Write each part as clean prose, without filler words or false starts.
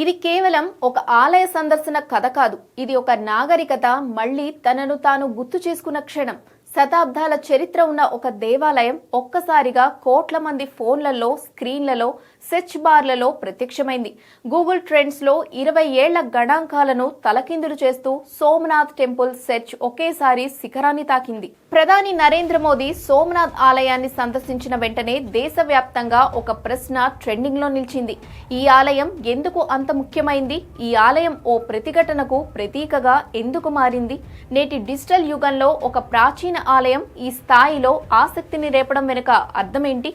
ఇది కేవలం ఒక ఆలయ సందర్శన కథ కాదు. ఇది ఒక నాగరికత మళ్ళీ తనను తాను గుర్తు చేసుకున్న క్షణం. శతాబ్దాల చరిత్ర ఉన్న ఒక దేవాలయం ఒక్కసారిగా కోట్ల మంది ఫోన్లలో, స్క్రీన్లలో, సెర్చ్ బార్లలో ప్రత్యక్షమైంది. గూగుల్ ట్రెండ్స్ లో 20 ఏళ్ల గణాంకాలను తలకిందులు చేస్తూ సోమనాథ్ టెంపుల్ సెర్చ్ ఒకేసారి శిఖరాన్ని తాకింది. ప్రధాని నరేంద్ర మోదీ సోమనాథ్ ఆలయాన్ని సందర్శించిన వెంటనే దేశవ్యాప్తంగా ఒక ప్రశ్న ట్రెండింగ్ లో నిలిచింది. ఈ ఆలయం ఎందుకు అంత ముఖ్యమైంది? ఈ ఆలయం ఓ ప్రతిఘటనకు ప్రతీకగా ఎందుకు మారింది? నేటి డిజిటల్ యుగంలో ఒక ప్రాచీన ఆలయం ఈ స్థాయిలో ఆసక్తిని రేపడం వెనుక అర్థమేంటి?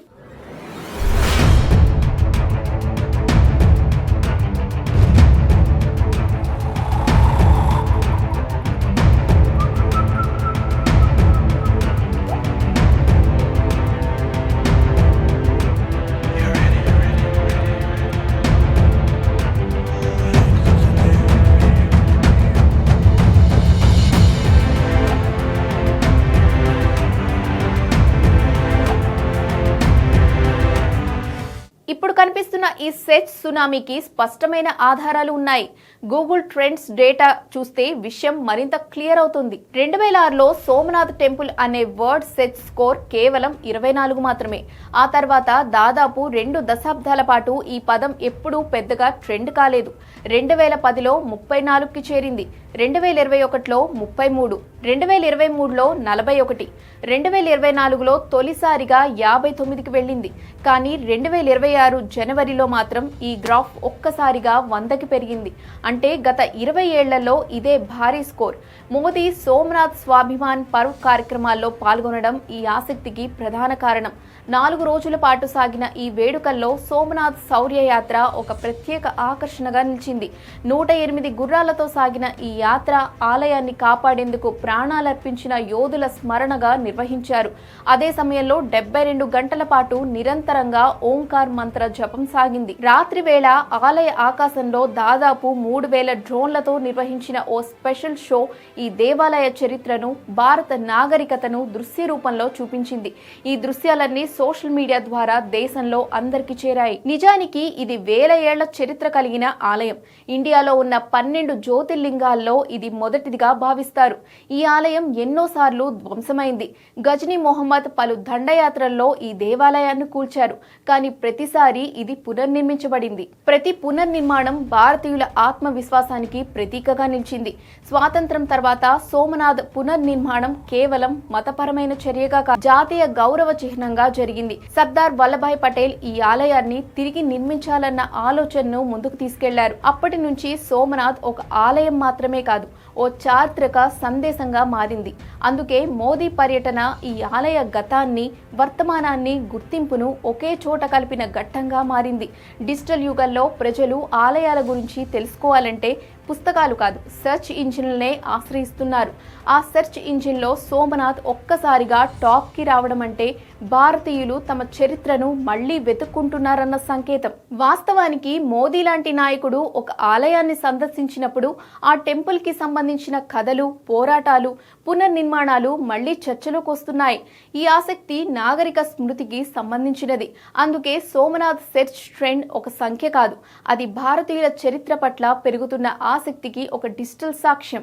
ఇప్పుడు కనిపిస్తున్న ఈ సెర్చ్ సునామీకి స్పష్టమైన ఆధారాలు ఉన్నాయి. గూగుల్ ట్రెండ్స్ డేటా చూస్తే విషయం మరింత క్లియర్ అవుతుంది. 2006లో సోమనాథ్ టెంపుల్ అనే వర్డ్ సెర్చ్ స్కోర్ కేవలం 24 మాత్రమే. ఆ తర్వాత దాదాపు 2 దశాబ్దాల పాటు ఈ పదం ఎప్పుడూ పెద్దగా ట్రెండ్ కాలేదు. 2010లో 34కి చేరింది, 2021లో 33, 2023లో 41, 2024లో తొలిసారిగా 59కి వెళ్ళింది. కానీ 2026 జనవరిలో మాత్రం ఈ గ్రాఫ్ ఒక్కసారిగా 100కి పెరిగింది. అంటే గత 20 ఏళ్లలో ఇదే భారీ స్కోర్. మోదీ సోమనాథ్ స్వాభిమాన్ పర్వ్ కార్యక్రమాల్లో పాల్గొనడం ఈ ఆసక్తికి ప్రధాన కారణం. 4 రోజుల పాటు సాగిన ఈ వేడుకల్లో సోమనాథ్ శౌర్య యాత్ర ఒక ప్రత్యేక ఆకర్షణగా నిలిచింది. 108 గుర్రాలతో సాగిన ఈ యాత్ర ఆలయాన్ని కాపాడేందుకు ప్రాణాలర్పించిన యోధుల స్మరణగా నిర్వహించారు. అదే సమయంలో 72 గంటల పాటు నిరంతరంగా ఓంకార్ మంత్ర జపం సాగింది. రాత్రి వేళ ఆలయ ఆకాశంలో దాదాపు 3000 డ్రోన్లతో నిర్వహించిన ఓ స్పెషల్ షో ఈ దేవాలయ చరిత్రను, భారత నాగరికతను దృశ్య రూపంలో చూపించింది. ఈ దృశ్యాలన్నీ సోషల్ మీడియా ద్వారా దేశంలో అందరికీ చేరాయి. నిజానికి ఇది వేల ఏళ్ల చరిత్ర కలిగిన ఆలయం. ఇండియాలో ఉన్న 12 జ్యోతిర్లింగాల్లో ఇది మొదటిదిగా భావిస్తారు. ఈ ఆలయం ఎన్నోసార్లు ధ్వంసమైంది. గజనీ మొహమ్మద్ పలు దండయాత్రల్లో ఈ దేవాలయాన్ని కూల్చారు. కానీ ప్రతిసారి ఇది పునర్నిర్మించబడింది. ప్రతి పునర్నిర్మాణం భారతీయుల ఆత్మవిశ్వాసానికి ప్రతీకగా నిలిచింది. స్వాతంత్రం తర్వాత సోమనాథ్ పునర్నిర్మాణం కేవలం మతపరమైన చర్యగా కాదు, జాతీయ గౌరవ చిహ్నంగా జరిగింది. సర్దార్ వల్లభాయ్ పటేల్ ఈ ఆలయాన్ని తిరిగి నిర్మించాలన్న ఆలోచనను ముందుకు తీసుకెళ్లారు. అప్పటి నుంచి సోమనాథ్ ఒక ఆలయం మాత్రమే కాదు, ఓ చారిత్రక సందేశంగా మారింది. అందుకే మోదీ పర్యటన ఈ ఆలయ గతాన్ని, వర్తమానాన్ని, గుర్తింపును ఒకే చోట కలిపిన ఘట్టంగా మారింది. డిజిటల్ యుగంలో ప్రజలు ఆలయాల గురించి తెలుసుకోవాలంటే పుస్తకాలు కాదు, సెర్చ్ ఇంజిన్లనే ఆశ్రయిస్తున్నారు. ఆ సెర్చ్ ఇంజిన్లో సోమనాథ్ ఒక్కసారిగా టాప్కి రావడం అంటే భారతీయులు తమ చరిత్రను మళ్లీ వెతుక్కుంటున్నారన్న సంకేతం. వాస్తవానికి మోదీ లాంటి నాయకుడు ఒక ఆలయాన్ని సందర్శించినప్పుడు ఆ టెంపుల్కి సంబంధించిన కథలు, పోరాటాలు, పునర్నిర్మాణాలు మళ్లీ చర్చలోకి వస్తున్నాయి. ఈ ఆసక్తి నాగరిక స్మృతికి సంబంధించినది. అందుకే సోమనాథ్ సెర్చ్ ట్రెండ్ ఒక సంఖ్య కాదు, అది భారతీయుల చరిత్ర పట్ల పెరుగుతున్న ఆసక్తికి ఒక డిజిటల్ సాక్ష్యం.